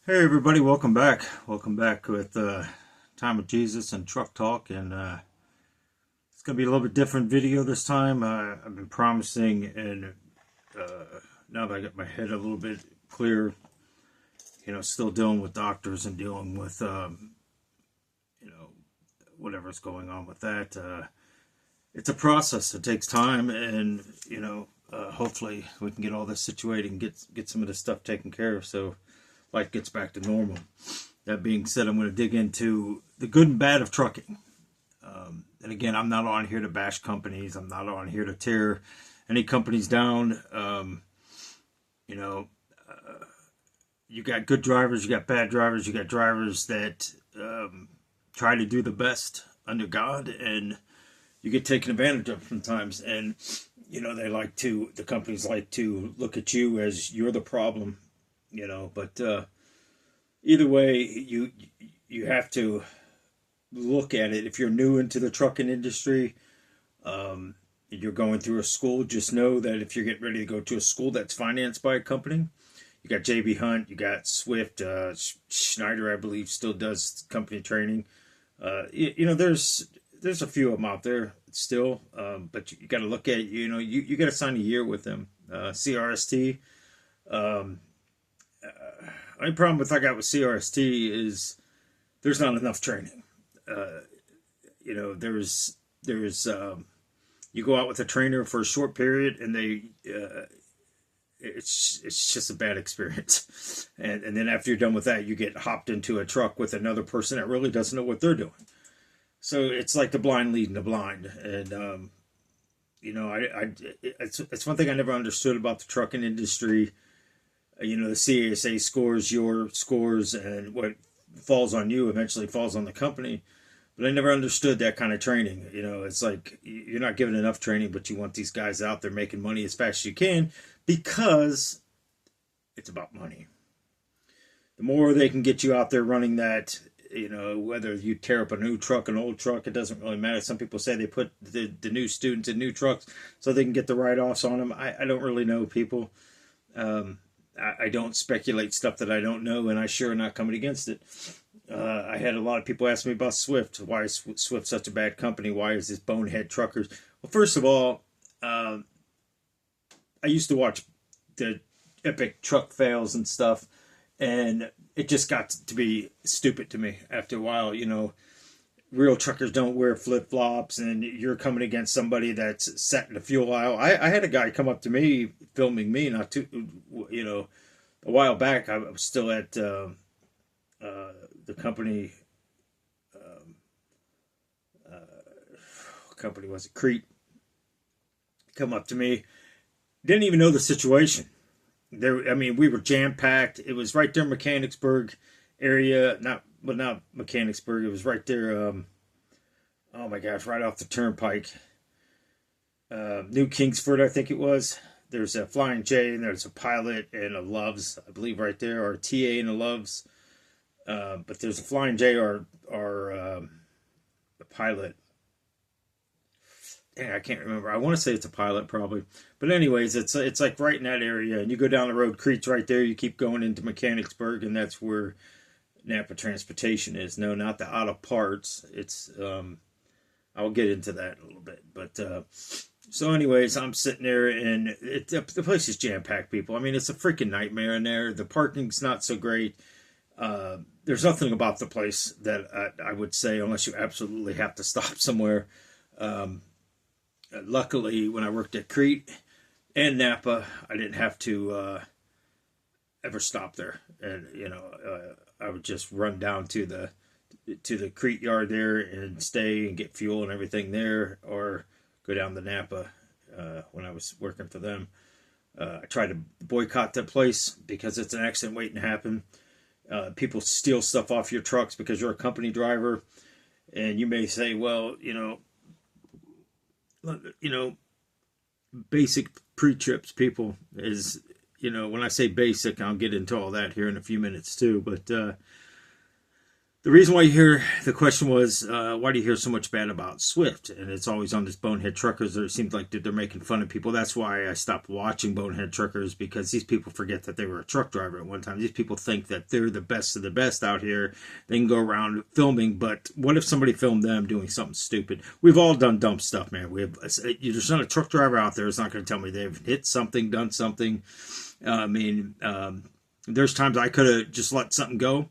Hey everybody, welcome back. Welcome back with Time with Jesus and Truck Talk, and it's gonna be a little bit different video this time. I've been promising, and now that I got my head a little bit clear, still dealing with doctors and dealing with you know whatever's going on with that. It's a process. It takes time, and hopefully we can get all this situated and get some of this stuff taken care of, so life gets back to normal. That being said, I'm going to dig into the good and bad of trucking. And again, I'm not on here to bash companies. I'm not on here to tear any companies down. You know, you got good drivers, you got bad drivers, you got drivers that try to do the best under God, and you get taken advantage of sometimes. And the companies like to look at you as you're the problem. But either way, you have to look at it. If you're new into the trucking industry, you're going through a school, just know that if you're getting ready to go to a school that's financed by a company, you got JB Hunt, you got Swift, Schneider, I believe, still does company training. There's a few of them out there still, but you got to look at, you got to sign a year with them. CRST. Only problem I got with CRST is there's not enough training. There's you go out with a trainer for a short period, and it's just a bad experience. And then after you're done with that, you get hopped into a truck with another person that really doesn't know what they're doing. So it's like the blind leading the blind. And it's one thing I never understood about the trucking industry. The CASA scores your scores, and what falls on you eventually falls on the company. But I never understood that kind of training. It's like you're not given enough training, but you want these guys out there making money as fast as you can because it's about money. The more they can get you out there running that, whether you tear up a new truck, an old truck, it doesn't really matter. Some people say they put the new students in new trucks so they can get the write-offs on them. I don't really know, people. I don't speculate stuff that I don't know, and I sure am not coming against it. I had a lot of people ask me about Swift. Why is Swift such a bad company? Why is this bonehead truckers? Well, first of all, I used to watch the epic truck fails and stuff, and it just got to be stupid to me after a while. Real truckers don't wear flip-flops, and you're coming against somebody that's sat in the fuel aisle. I had a guy come up to me filming me a while back. I was still at the company. Company was it Crete? Come up to me, didn't even know the situation. We were jam packed. It was right there in Mechanicsburg area, not Mechanicsburg. It was right there. Oh my gosh, right off the turnpike. New Kingsford, I think it was. There's a Flying J, and there's a Pilot and a Loves, I believe, right there, or a TA and a Loves. But there's a Flying J or the Pilot. Dang, I can't remember. I want to say it's a Pilot, probably. But anyways, it's like right in that area, and you go down the road. Crete's right there. You keep going into Mechanicsburg, and that's where Napa Transportation is. No, not the auto parts. It's I'll get into that in a little bit. But so anyways, I'm sitting there, and the place is jam packed, people. It's a freaking nightmare in there. The parking's not so great. There's nothing about the place that I would say, unless you absolutely have to stop somewhere. Luckily, when I worked at Crete and Napa, I didn't have to ever stop there, and I would just run down to the Crete yard there and stay and get fuel and everything there, or go down to Napa when I was working for them. I tried to boycott that place because it's an accident waiting to happen. People steal stuff off your trucks because you're a company driver, and you may say, well, basic pre-trips, people, is, when I say basic, I'll get into all that here in a few minutes too, but the The reason why you hear the question was, why do you hear so much bad about Swift? And it's always on this Bonehead Truckers. It seems like they're making fun of people. That's why I stopped watching Bonehead Truckers, because these people forget that they were a truck driver at one time. These people think that they're the best of the best out here. They can go around filming, but what if somebody filmed them doing something stupid? We've all done dumb stuff, man. There's not a truck driver out there that's not going to tell me they've hit something, done something. There's times I could have just let something go.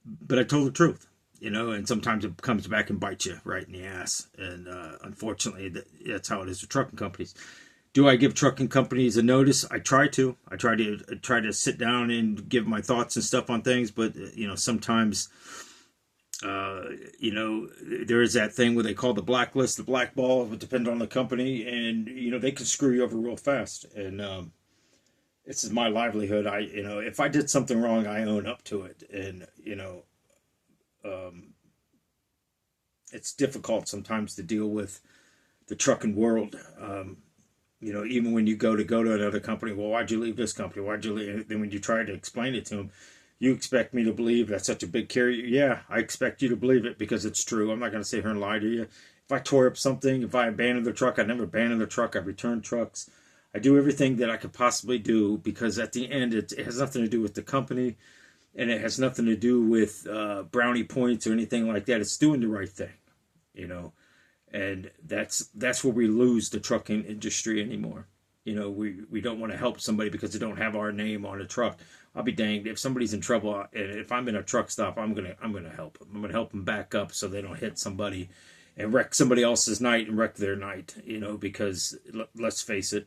But I told the truth, and sometimes it comes back and bites you right in the ass. And unfortunately, that's how it is with trucking companies. Do I give trucking companies a notice? I try to. I try to sit down and give my thoughts and stuff on things. But, sometimes, there is that thing where they call the blacklist, the blackball, depending on the company. And, they can screw you over real fast. And, this is my livelihood. If I did something wrong, I own up to it. And, it's difficult sometimes to deal with the trucking world. Even when you go to another company, well, why'd you leave this company? Why'd you leave? Then when you try to explain it to them, you expect me to believe that's such a big carrier. Yeah, I expect you to believe it because it's true. I'm not going to sit here and lie to you. If I tore up something, if I abandoned the truck, I never abandoned the truck. I returned trucks. I do everything that I could possibly do, because at the end, it has nothing to do with the company, and it has nothing to do with brownie points or anything like that. It's doing the right thing, and that's where we lose the trucking industry anymore. We don't want to help somebody because they don't have our name on a truck. I'll be danged if somebody's in trouble, and if I'm in a truck stop, I'm gonna help them. I'm gonna help them back up so they don't hit somebody and wreck somebody else's night and wreck their night. Because let's face it.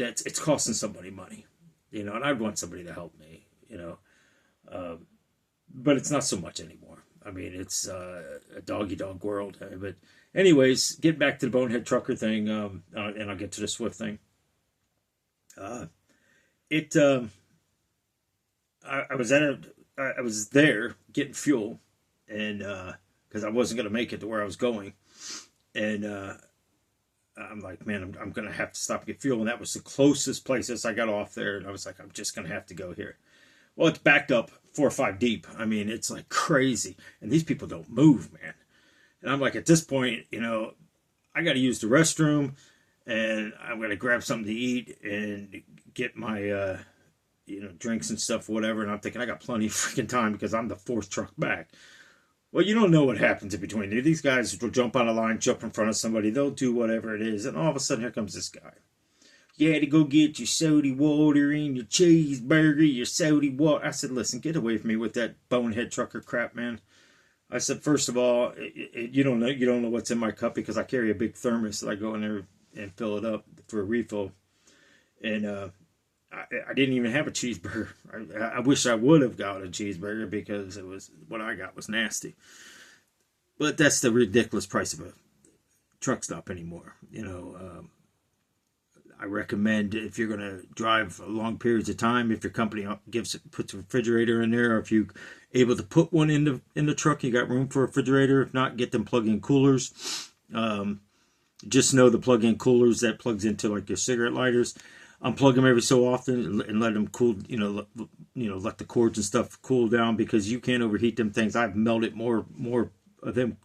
It's costing somebody money, and I'd want somebody to help me, but it's not so much anymore. I mean, it's a dog-eat-dog world. But anyways, get back to the Bonehead Trucker thing, and I'll get to the Swift thing. I was there getting fuel, and because I wasn't going to make it to where I was going, and I'm like, man, I'm going to have to stop and get fuel. And that was the closest place as I got off there. And I was like, I'm just going to have to go here. Well, it's backed up 4 or 5 deep. I mean, it's like crazy. And these people don't move, man. And I'm like, at this point, I got to use the restroom, and I'm going to grab something to eat and get my, drinks and stuff, whatever. And I'm thinking I got plenty of freaking time because I'm the 4th truck back. Well, you don't know what happens in between. These guys will jump on a line, jump in front of somebody. They'll do whatever it is. And all of a sudden, here comes this guy. You had to go get your soda water and your cheeseburger, your soda water. I said, listen, get away from me with that Bonehead Trucker crap, man. I said, first of all, you don't know what's in my cup, because I carry a big thermos that I go in there and fill it up for a refill. And I didn't even have a cheeseburger. I wish I would have got a cheeseburger, because what I got was nasty. But that's the ridiculous price of a truck stop anymore. I recommend, if you're going to drive long periods of time, if your company puts a refrigerator in there, or if you're able to put one in the truck, you got room for a refrigerator. If not, get them plug-in coolers. Just know the plug-in coolers that plugs into like your cigarette lighters. Unplug them every so often and let them cool. Let the cords and stuff cool down, because you can't overheat them things. I've melted more of them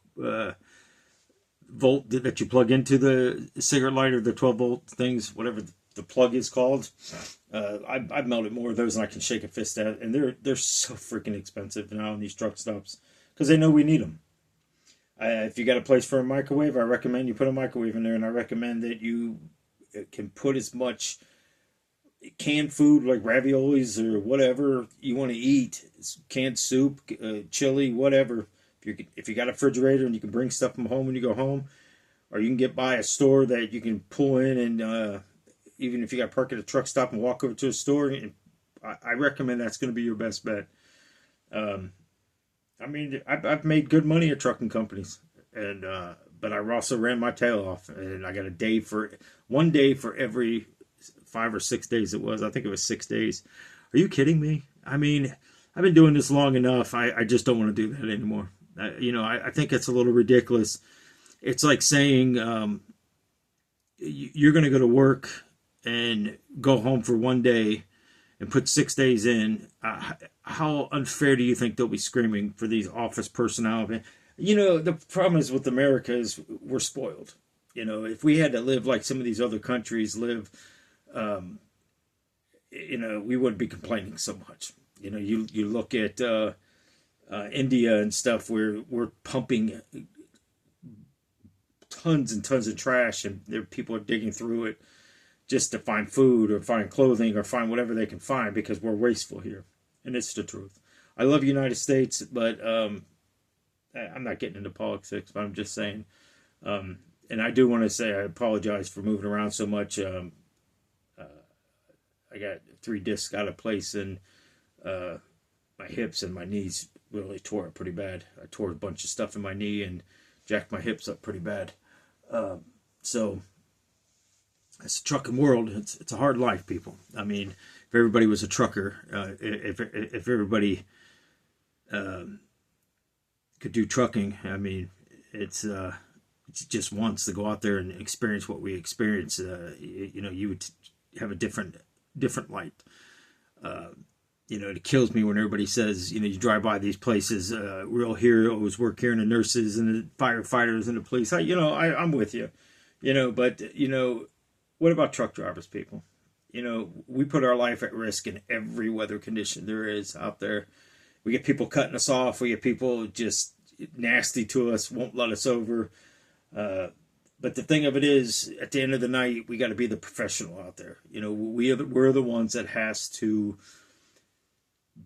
volt that you plug into the cigarette lighter, the 12-volt things, whatever the plug is called. I've melted more of those than I can shake a fist at, and they're so freaking expensive now in these truck stops, because they know we need them. If you got a place for a microwave, I recommend you put a microwave in there, and I recommend that you can put as much canned food like raviolis or whatever you want to eat, canned soup, chili, whatever. If you got a refrigerator and you can bring stuff from home when you go home, or you can get by a store that you can pull in, and even if you got to park at a truck stop and walk over to a store, I recommend that's going to be your best bet. I've made good money at trucking companies, and but I also ran my tail off, and I got one day for every 5 or 6 days it was. I think it was 6 days. Are you kidding me? I mean, I've been doing this long enough. I just don't want to do that anymore. I think it's a little ridiculous. It's like saying you're going to go to work and go home for one day and put 6 days in. how unfair do you think they'll be screaming for these office personnel? You know, the problem is with America is we're spoiled. You know, if we had to live like some of these other countries live, you know, we wouldn't be complaining so much. You know, you look at India and stuff where we're pumping tons and tons of trash, and there people are digging through it just to find food or find clothing or find whatever they can find because we're wasteful here, and it's the truth. I love the United States, but I'm not getting into politics, but I'm just saying. And I do want to say I apologize for moving around so much. I got 3 discs out of place, and my hips and my knees really tore up pretty bad. I tore a bunch of stuff in my knee and jacked my hips up pretty bad. So it's a trucking world. It's a hard life, people. I mean, if everybody was a trucker, if everybody could do trucking, I mean, it's just once to go out there and experience what we experience. You know, you would have a different light. You know, it kills me when everybody says, you know, you drive by these places, real heroes work here, and the nurses and the firefighters and the police. I'm with you, you know, but, you know, what about truck drivers, people? You know, we put our life at risk in every weather condition there is out there. We get people cutting us off. We get people just nasty to us, won't let us over. But the thing of it is, at the end of the night, we got to be the professional out there. You know, we're the ones that has to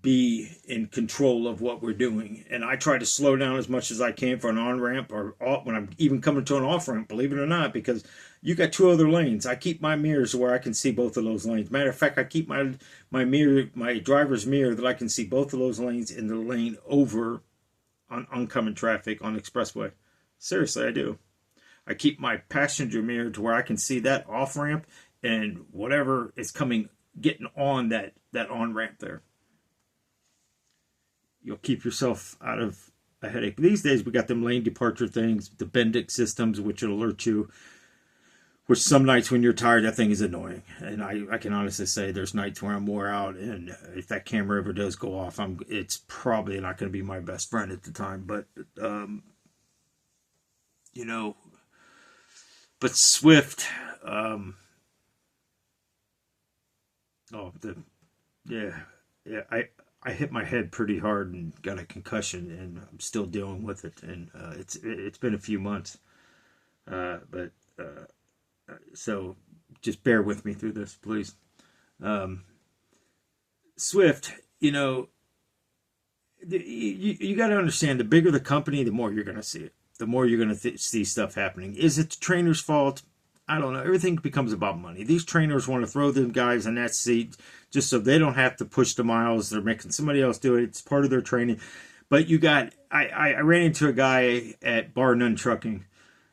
be in control of what we're doing. And I try to slow down as much as I can for an on-ramp or when I'm even coming to an off-ramp, believe it or not, because you got 2 other lanes. I keep my mirrors where I can see both of those lanes. Matter of fact, I keep my mirror, my driver's mirror, that I can see both of those lanes in the lane over on oncoming traffic on the expressway. Seriously, I do. I keep my passenger mirror to where I can see that off-ramp and whatever is coming, getting on that on-ramp there. You'll keep yourself out of a headache. These days, we got them lane departure things, the Bendix systems, which will alert you, which some nights when you're tired, that thing is annoying. And I can honestly say there's nights where I'm wore out, and if that camera ever does go off, it's probably not going to be my best friend at the time. But, you know, but Swift, I hit my head pretty hard and got a concussion, and I'm still dealing with it. And it's been a few months, so just bear with me through this, please. Swift, you know, you got to understand, the bigger the company, the more you're going to see it. The more you're going to see stuff happening. Is it the trainer's fault? I don't know. Everything becomes about money. These trainers want to throw them guys in that seat just so they don't have to push the miles. They're making somebody else do it. It's part of their training. But you got, I ran into a guy at Bar None Trucking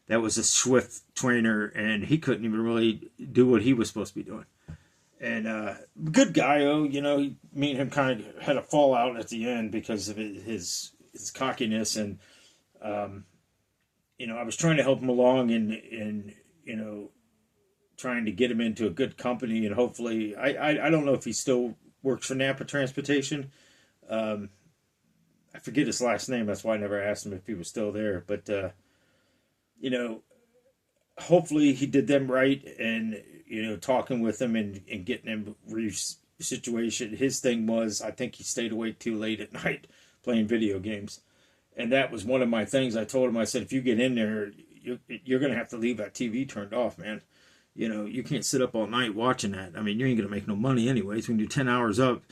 that was a Swift trainer, and he couldn't even really do what he was supposed to be doing. And good guy, you know, me and him kind of had a fallout at the end because of his cockiness. And, you know, I was trying to help him along and you know, trying to get him into a good company, and hopefully, I don't know if he still works for Napa Transportation. I forget his last name. That's why I never asked him if he was still there. But, you know, hopefully he did them right, and, you know, talking with him and getting him situation. His thing was, I think he stayed awake too late at night playing video games. And that was one of my things. I told him, I said, if you get in there, you're going to have to leave that TV turned off, man. You know, you can't sit up all night watching that. I mean, you ain't going to make no money anyways. When you're 10 hours up,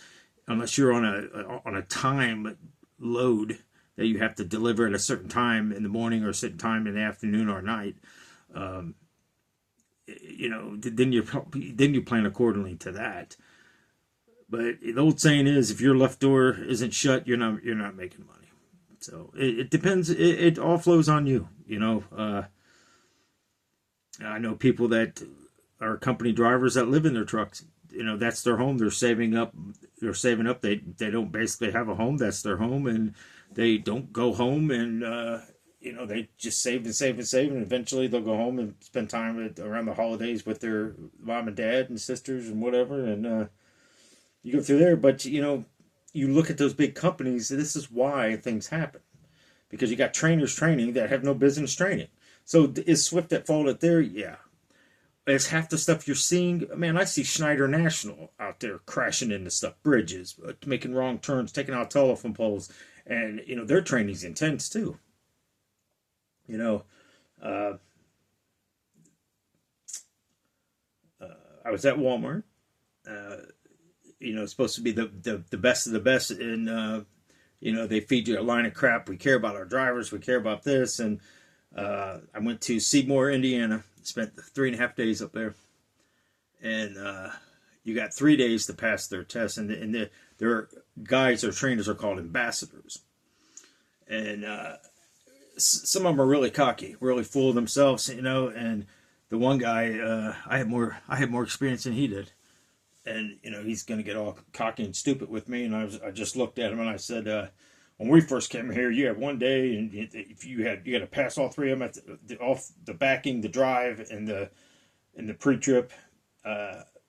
unless you're on a time load that you have to deliver at a certain time in the morning or a certain time in the afternoon or night, you know, then you plan accordingly to that. But the old saying is, if your left door isn't shut, you're not making money. So it depends. It all flows on you. You know, I know people that are company drivers that live in their trucks. You know, that's their home. They're saving up. They don't basically have a home. That's their home, and they don't go home. And you know, they just save and save and save, and eventually they'll go home and spend time around the holidays with their mom and dad and sisters and whatever. And you go through there, but you know, you look at those big companies, this is why things happen. Because you got trainers training that have no business training. So is Swift at fault there? Yeah. It's half the stuff you're seeing. Man, I see Schneider National out there crashing into stuff, bridges, making wrong turns, taking out telephone poles. And, their training's intense too. Uh, I was at Walmart. It's supposed to be the best of the best. And, they feed you a line of crap. We care about our drivers. We care about this. And I went to Seymour, Indiana. Spent 3.5 days up there. And you got 3 days to pass their test. And their guides or trainers are called ambassadors. And some of them are really cocky, really full of themselves, and the one guy, I had more experience than he did, and he's going to get all cocky and stupid with me. And I just looked at him and I said, when we first came here, you had 1 day, and if you got to pass all three of them at off the backing, the drive, and the pre-trip,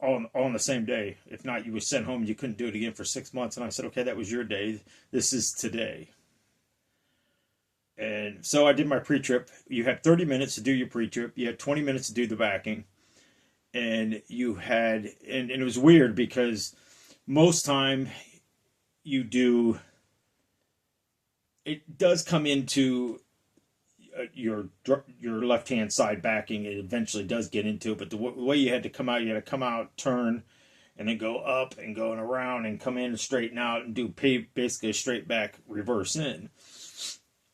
all on the same day. If not, you were sent home. You couldn't do it again for 6 months. And I said, okay, that was your day. This is today. And so I did my pre-trip. You had 30 minutes to do your pre-trip. You had 20 minutes to do the backing. And you had, and it was weird because most time you do, it does come into your left-hand side backing. It eventually does get into it. But the way you had to come out, you had to come out, turn, and then go up and going around and come in and straighten out and do basically a straight back reverse in.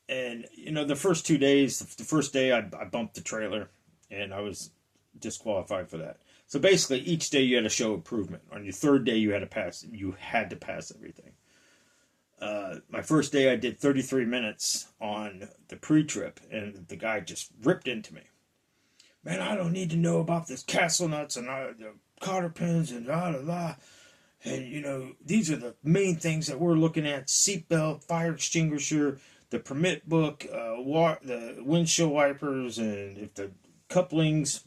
And, the first 2 days, the first day I bumped the trailer and I was disqualified for that. So basically each day you had to show improvement. On your third day you had to pass everything. My first day I did 33 minutes on the pre-trip and the guy just ripped into me. Man, I don't need to know about this castle nuts and the cotter pins and blah, blah, blah. And, these are the main things that we're looking at. Seatbelt, fire extinguisher, the permit book, the windshield wipers, and if the couplings,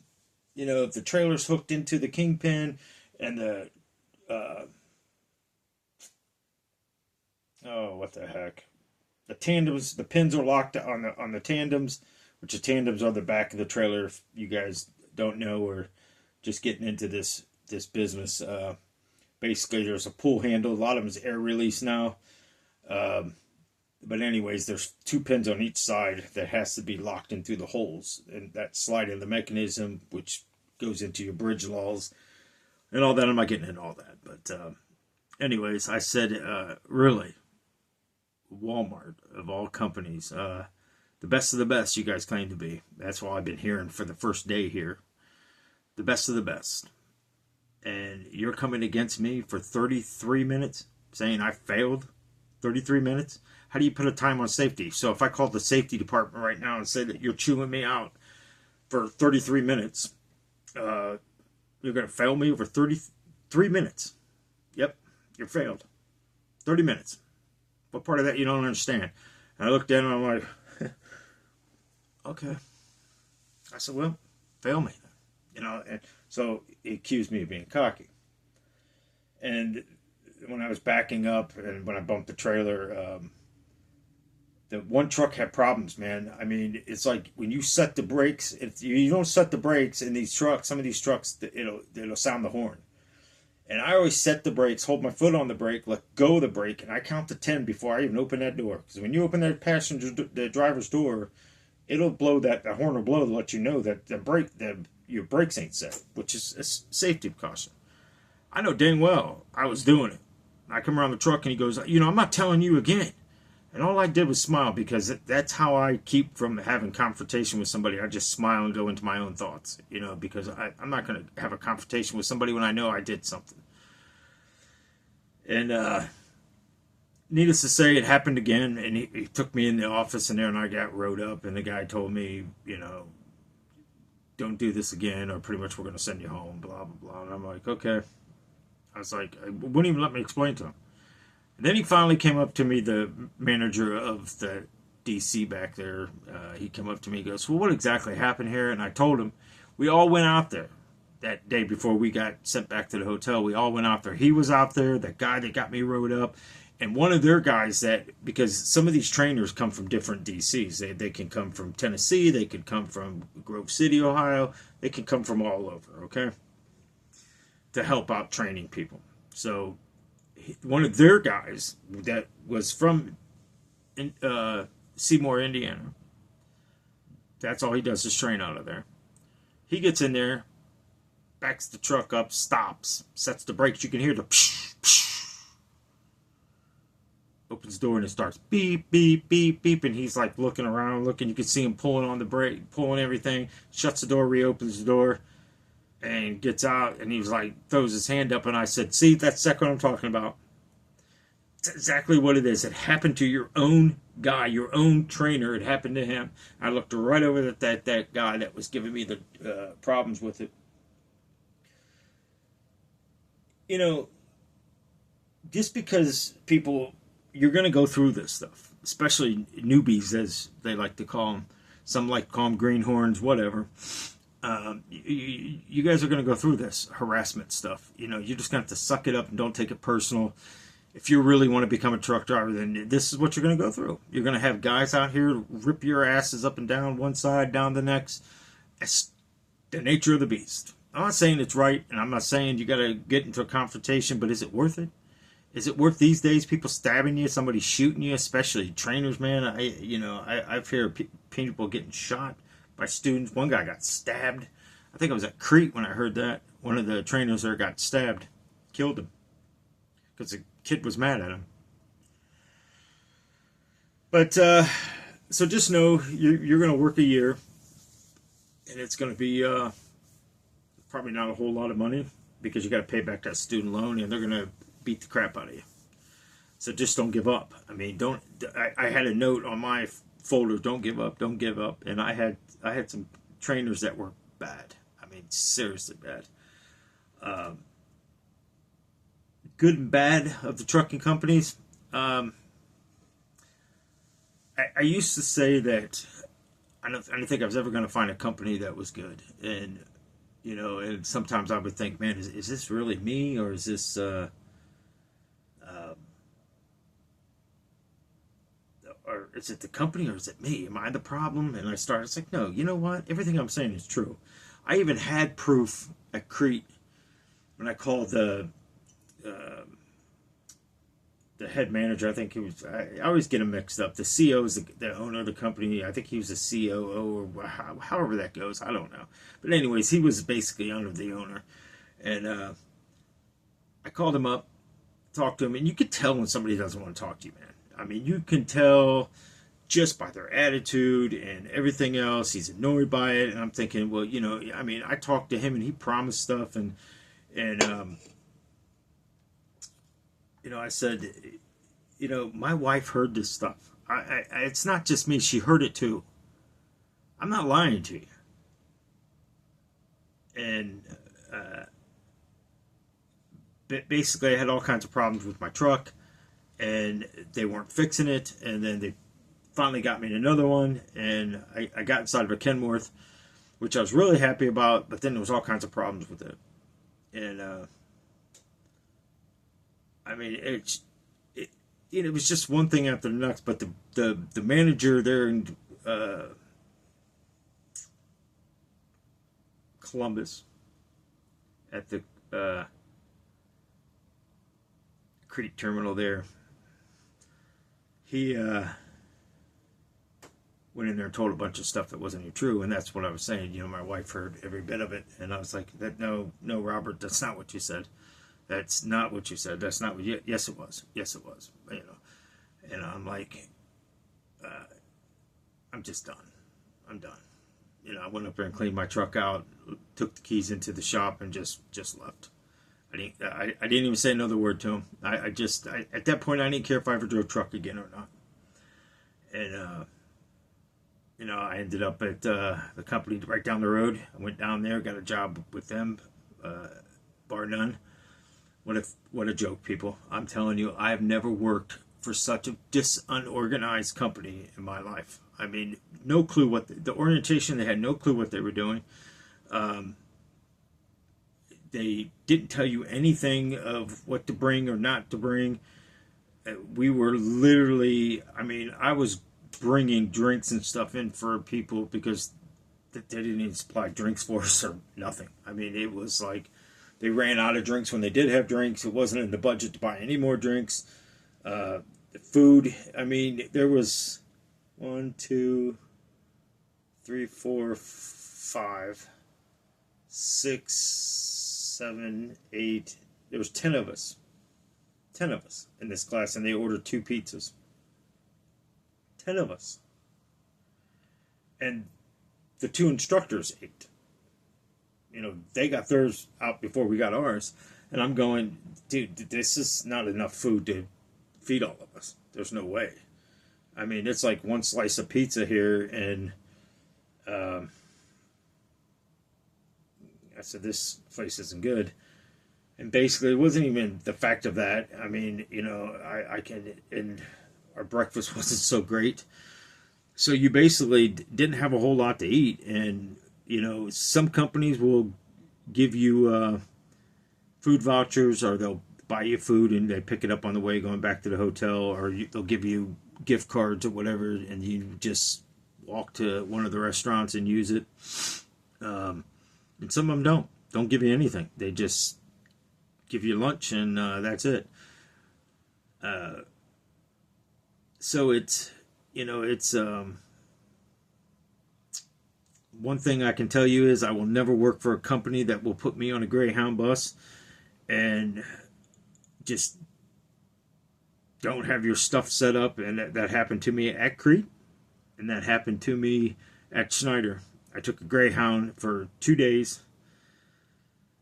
if the trailer's hooked into the kingpin, and the, what the heck, the tandems, the pins are locked on the tandems, which the tandems are the back of the trailer. If you guys don't know or just getting into this business, basically there's a pull handle. A lot of them is air release now. But anyways, there's 2 pins on each side that has to be locked in through the holes. And that slide in the mechanism, which goes into your bridge lulls and all that. I'm not getting into all that. But anyways, I said, really, Walmart, of all companies, the best of the best you guys claim to be. That's what I've been hearing for the first day here. The best of the best. And you're coming against me for 33 minutes saying I failed 33 minutes? How do you put a time on safety? So if I called the safety department right now and say that you're chewing me out for 33 minutes, you're going to fail me over 33 minutes. Yep, you're failed. 30 minutes. What part of that you don't understand? And I looked at him and I'm like, okay. I said, well, fail me. And so he accused me of being cocky. And when I was backing up and when I bumped the trailer, the one truck had problems, man. I mean, it's like when you set the brakes, if you don't set the brakes in these trucks, some of these trucks, it'll sound the horn. And I always set the brakes, hold my foot on the brake, let go of the brake, and I count to 10 before I even open that door. Because when you open that the driver's door, it'll blow the horn will blow to let you know that your brakes ain't set, which is a safety precaution. I know dang well I was doing it. I come around the truck and he goes, I'm not telling you again. And all I did was smile because that's how I keep from having confrontation with somebody. I just smile and go into my own thoughts, because I'm not going to have a confrontation with somebody when I know I did something. And needless to say, it happened again. And he took me in the office in there and I got rode up. And the guy told me, don't do this again or pretty much we're going to send you home, blah, blah, blah. And I'm like, okay. I was like, wouldn't even let me explain to him. And then he finally came up to me, the manager of the DC back there. He came up to me and goes, well, what exactly happened here? And I told him, we all went out there that day before we got sent back to the hotel. We all went out there. He was out there, that guy that got me rode up. And one of their guys that, because some of these trainers come from different DCs, they can come from Tennessee, they could come from Grove City, Ohio, they can come from all over, okay, to help out training people. So one of their guys that was from Seymour, Indiana, that's all he does is train out of there. He gets in there, backs the truck up, stops, sets the brakes. You can hear the psh, psh. Opens the door and it starts beep, beep, beep, beep. And he's like looking around, looking. You can see him pulling on the brake, pulling everything. Shuts the door, reopens the door, and gets out. And he's like, throws his hand up. And I said, see, that's exactly what I'm talking about. It's exactly what it is. It happened to your own guy, your own trainer. It happened to him. I looked right over at that guy that was giving me the problems with it. You know, just because people, you're going to go through this stuff, especially newbies, as they like to call them. Some like to call them greenhorns, whatever. You guys are going to go through this harassment stuff. You know, you're just going to have to suck it up and don't take it personal. If you really want to become a truck driver, then this is what you're going to go through. You're going to have guys out here rip your asses up and down one side, down the next. It's the nature of the beast. I'm not saying it's right, and I'm not saying you got to get into a confrontation, but is it worth it? Is it worth these days people stabbing you, somebody shooting you, especially trainers, man? I've heard people getting shot by students. One guy got stabbed. I think I was at Crete when I heard that. One of the trainers there got stabbed, killed him, because the kid was mad at him. But, so just know you're going to work a year, and it's going to be probably not a whole lot of money, because you got to pay back that student loan, and they're going to beat the crap out of you. So just don't give up. I mean, I had a note on my folder, don't give up, don't give up. And I had some trainers that were bad. I mean, seriously bad. Good and bad of the trucking companies. I used to say that I don't think I was ever going to find a company that was good. And, you know, and sometimes I would think, man, is this really me, or is this, or is it the company, or is it me? Am I the problem? And it's like, no, you know what? Everything I'm saying is true. I even had proof at Crete when I called the head manager. I think he was, I always get him mixed up. The CEO is the owner of the company. I think he was the COO, or however that goes. I don't know. But anyways, he was basically under the owner. And I called him up, talked to him, and you could tell when somebody doesn't want to talk to you, man. I mean, you can tell just by their attitude and everything else. He's annoyed by it. And I'm thinking, well, you know, I mean, I talked to him and he promised stuff. And you know, I said, you know, my wife heard this stuff. It's not just me. She heard it too. I'm not lying to you. And basically I had all kinds of problems with my truck, and they weren't fixing it. And then they finally got me in another one, and I got inside of a Kenworth, which I was really happy about, but then there was all kinds of problems with it. And I mean, it was just one thing after the next. But the manager there in Columbus at the Crete terminal there, he went in there and told a bunch of stuff that wasn't even true. And that's what I was saying. You know, my wife heard every bit of it, and I was like, no, Robert, that's not what you said. That's not what you said. That's not what you... Yes, it was. Yes, it was. You know, and I'm like, I'm just done. I'm done. You know, I went up there and cleaned my truck out, took the keys into the shop, and just left. I didn't even say another word to him. I at that point, I didn't care if I ever drove a truck again or not. And you know, I ended up at the company right down the road. I went down there, got a job with them, bar none. What a joke, people. I'm telling you, I have never worked for such a disorganized company in my life. I mean, no clue what the orientation, they had no clue what they were doing. They didn't tell you anything of what to bring or not to bring. we were literally, I mean, I was bringing drinks and stuff in for people because they didn't even supply drinks for us or nothing. I mean, it was like they ran out of drinks when they did have drinks. It wasn't in the budget to buy any more drinks. Food, I mean, there was 1, 2, 3, 4, 5, 6, 7, 8. There was 10 of us. 10 of us in this class, and they ordered 2 pizzas. 10 of us. And the 2 instructors ate. You know, they got theirs out before we got ours. And I'm going, dude, this is not enough food to feed all of us. There's no way. I mean, it's like 1 slice of pizza here, and I said, this place isn't good. And basically, it wasn't even the fact of that. I mean, you know, and our breakfast wasn't so great. So you basically didn't have a whole lot to eat. And, you know, some companies will give you food vouchers, or they'll buy you food and they pick it up on the way going back to the hotel, or they'll give you gift cards or whatever, and you just walk to one of the restaurants and use it. And some of them don't give you anything. They just give you lunch, and that's it. So it's, you know, it's one thing I can tell you is I will never work for a company that will put me on a Greyhound bus and just don't have your stuff set up. And that happened to me at Crete, and that happened to me at Schneider. I took a Greyhound for 2 days.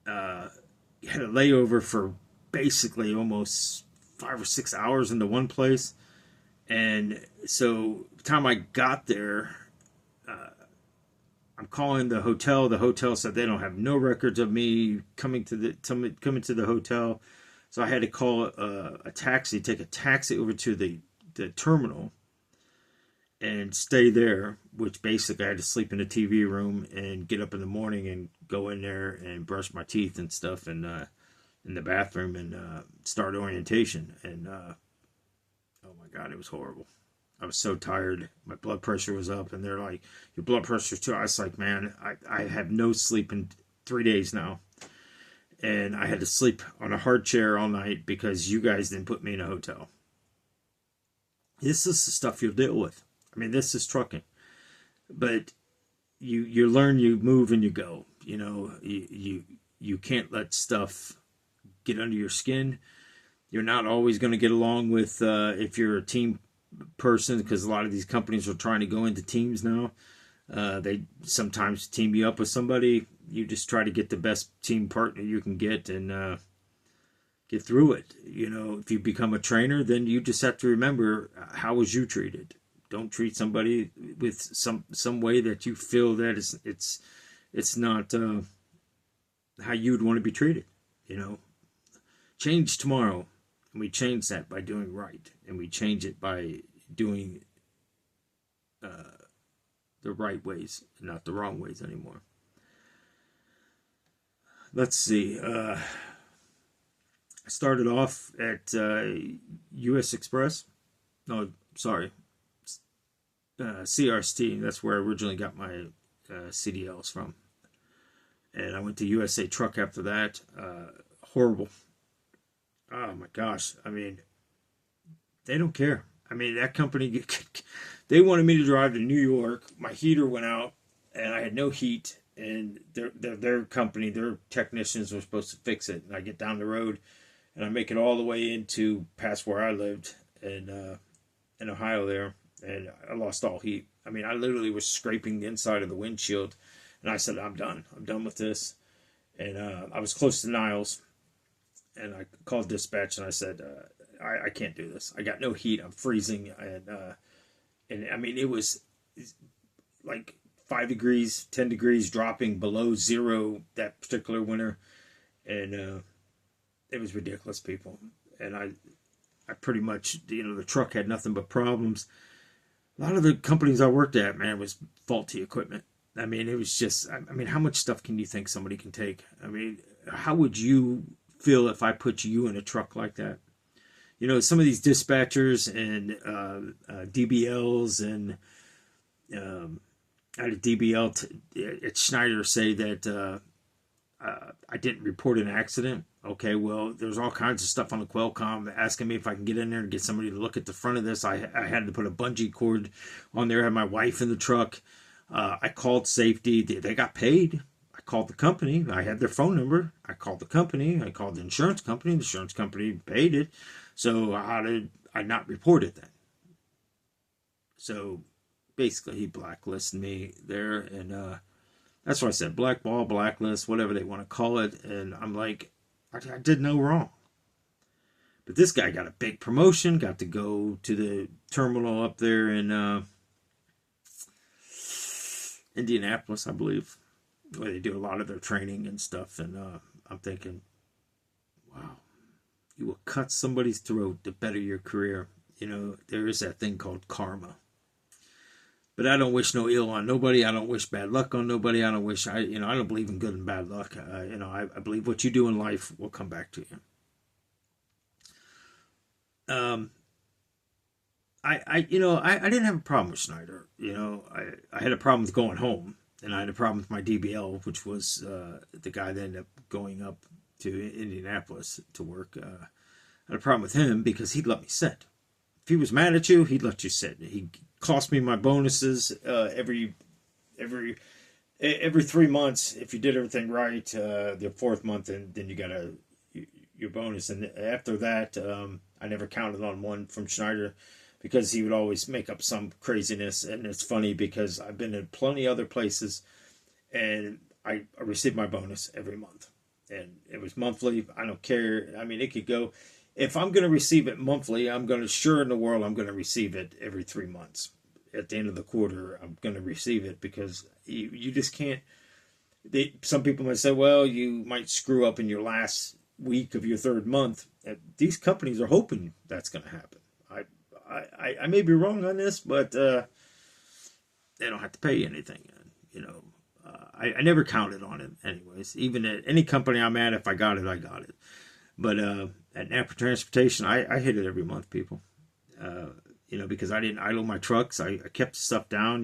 Had a layover for basically almost 5 or 6 hours into one place. And so the time I got there, I'm calling the hotel. The hotel said they don't have no records of me coming to the hotel. So I had to call a taxi, take a taxi over to the terminal and stay there, which basically I had to sleep in the TV room and get up in the morning and go in there and brush my teeth and stuff, and in the bathroom, and start orientation. And oh my God, it was horrible. I was so tired. My blood pressure was up, and they're like, your blood pressure's too. I was like, man, I have no sleep in 3 days now. And I had to sleep on a hard chair all night because you guys didn't put me in a hotel. This is the stuff you'll deal with. I mean, this is trucking. But you learn, you move, and you go. You know, you can't let stuff get under your skin. You're not always going to get along with if you're a team person, because a lot of these companies are trying to go into teams now. They sometimes team you up with somebody. You just try to get the best team partner you can get and get through it. You know, if you become a trainer, then you just have to remember, how was you treated? Don't treat somebody with some way that you feel that it's not how you'd want to be treated. You know, change tomorrow, and we change that by doing right, and we change it by doing the right ways and not the wrong ways anymore. Let's see. I started off at U.S. Express. No, sorry. CRST. That's where I originally got my CDLs from. And I went to USA Truck after that. Horrible. Oh my gosh. I mean, they don't care. I mean, that company, they wanted me to drive to New York. My heater went out, and I had no heat. And their company, their technicians were supposed to fix it. And I get down the road, and I make it all the way into past where I lived in Ohio there, and I lost all heat. I mean, I literally was scraping the inside of the windshield, and I said, I'm done. I'm done with this. And I was close to Niles, and I called dispatch, and I said, I can't do this. I got no heat. I'm freezing. And I mean, it was like 5 degrees, 10 degrees, dropping below zero that particular winter. And it was ridiculous, people. And I pretty much, you know, the truck had nothing but problems. A lot of the companies I worked at, man, was faulty equipment. I mean, it was just, I mean, how much stuff can you think somebody can take? I mean, how would you feel if I put you in a truck like that? you know, some of these dispatchers and DBLs and I had a DBL at Schneider say that I didn't report an accident. Okay, well, there's all kinds of stuff on the Qualcomm asking me if I can get in there and get somebody to look at the front of this. I had to put a bungee cord on there. I had my wife in the truck. I called safety. They got paid. I called the company. I had their phone number. I called the company. I called the insurance company. The insurance company paid it. So how did I not report it then? So basically, he blacklisted me there, and that's what I said. Blackball, blacklist, whatever they want to call it. And I'm like, I did no wrong. But this guy got a big promotion, got to go to the terminal up there in Indianapolis, I believe, where they do a lot of their training and stuff. And I'm thinking, wow, you will cut somebody's throat to better your career. You know, there is that thing called karma. But I don't wish no ill on nobody. I don't wish bad luck on nobody. I don't believe in good and bad luck. I believe what you do in life will come back to you. I didn't have a problem with Schneider. You know, I had a problem with going home, and I had a problem with my DBL, which was the guy that ended up going up to Indianapolis to work. I had a problem with him because he'd let me sit. If he was mad at you, he'd let you sit. He cost me my bonuses every 3 months. If you did everything right, the fourth month, and then you got your bonus. And after that, I never counted on one from Schneider because he would always make up some craziness. And it's funny because I've been in plenty other places, and I received my bonus every month, and it was monthly. I don't care. I mean, it could go. If I'm going to receive it monthly, I'm going to receive it every 3 months. At the end of the quarter, I'm going to receive it because you just can't. Some people might say, well, you might screw up in your last week of your third month. These companies are hoping that's going to happen. I may be wrong on this, but they don't have to pay anything. You know, I never counted on it anyways. Even at any company I'm at, if I got it, I got it. But at Napper Transportation, I hit it every month, people. You know, because I didn't idle my trucks. I kept stuff down.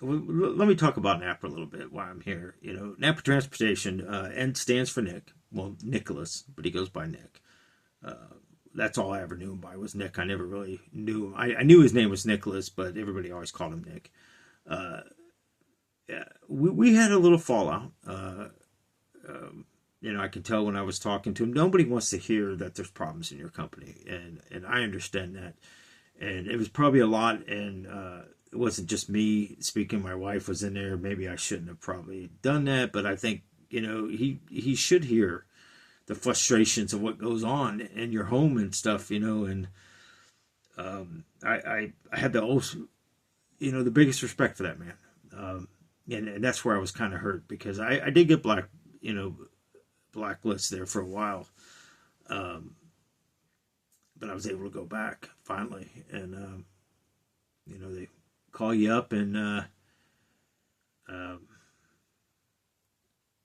Let me talk about Napper a little bit while I'm here. You know, Napper Transportation, N stands for Nick. Well, Nicholas, but he goes by Nick. That's all I ever knew him by was Nick. I never really knew him. I knew his name was Nicholas, but everybody always called him Nick. Yeah, we had a little fallout. You know, I can tell when I was talking to him, nobody wants to hear that there's problems in your company, and I understand that. And it was probably a lot, and it wasn't just me speaking. My wife was in there. Maybe I shouldn't have probably done that, but I think, you know, he should hear the frustrations of what goes on in your home and stuff, you know. And I had the biggest respect for that man. And that's where I was kind of hurt because I did get blacklist there for a while. But I was able to go back finally. And, they call you up and,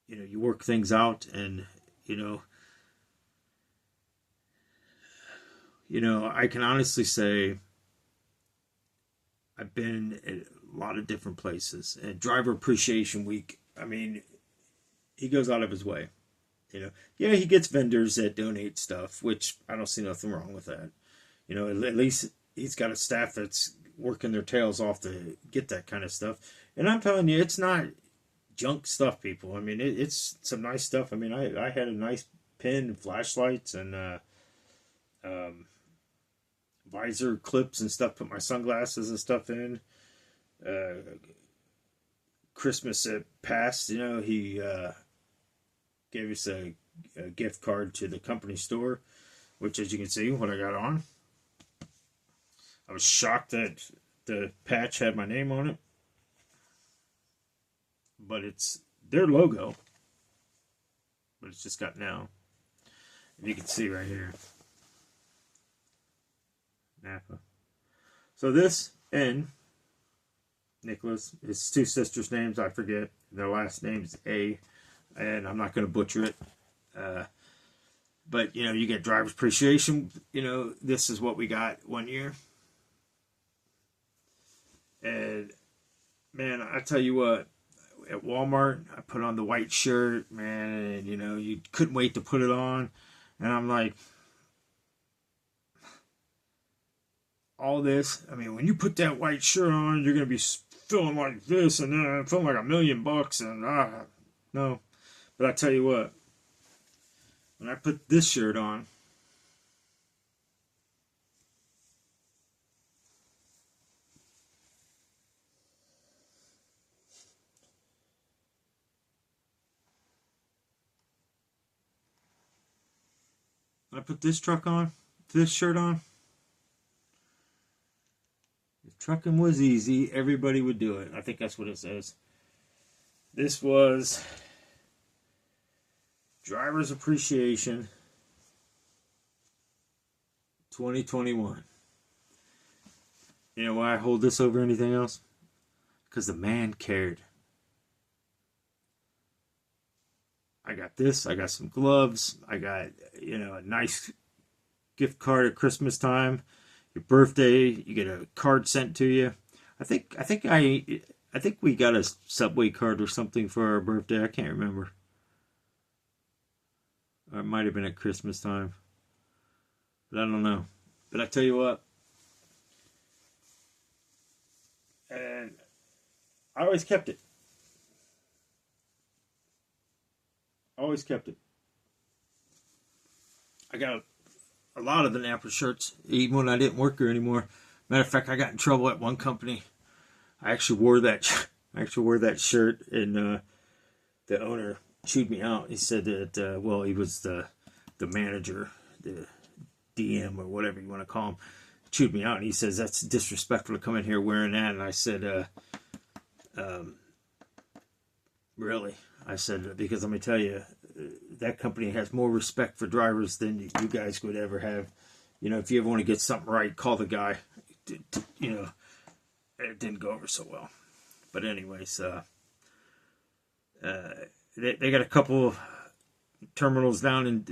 you work things out and, I can honestly say I've been at a lot of different places. And Driver Appreciation Week, I mean, he goes out of his way. Yeah, he gets vendors that donate stuff, which I don't see nothing wrong with that. At least he's got a staff that's working their tails off to get that kind of stuff. And I'm telling you, it's not junk stuff, people. I mean, it's some nice stuff. I mean, I had a nice pin and flashlights and visor clips and stuff, put my sunglasses and stuff in. Christmas passed, he gave us a gift card to the company store, which, as you can see, what I got on. I was shocked that the patch had my name on it, but it's their logo, but it's just got now. And you can see right here, Nappa. So this N, Nicholas, his two sisters' names I forget. Their last name's A, and I'm not going to butcher it. But, you know, you get driver's appreciation. You know, this is what we got one year. And, man, I tell you what, at Walmart, I put on the white shirt, man, and, you know, you couldn't wait to put it on. And I'm like, all this, I mean, when you put that white shirt on, you're going to be feeling like this, and then feeling like $1,000,000, and, no. But I tell you what, when I put this shirt on, when I put this shirt on, if trucking was easy, everybody would do it. I think that's what it says. This was Driver's Appreciation 2021. You know why I hold this over anything else? Because the man cared. I got this. I got some gloves. I got, you know, a nice gift card at Christmas time. Your birthday, you get a card sent to you. I think we got a Subway card or something for our birthday. I can't remember. Or it might have been at Christmas time. But I don't know. But I tell you what. And I always kept it. Always kept it. I got a lot of the Napa shirts, even when I didn't work there anymore. Matter of fact, I got in trouble at one company. I actually wore that shirt, and the owner chewed me out. He said that, well, he was the manager, the DM, or whatever you want to call him, chewed me out. And he says, that's disrespectful to come in here wearing that. And I said, really? I said, because let me tell you, that company has more respect for drivers than you guys would ever have. You know, if you ever want to get something right, call the guy. You know, it didn't go over so well. But anyways, they got a couple terminals down in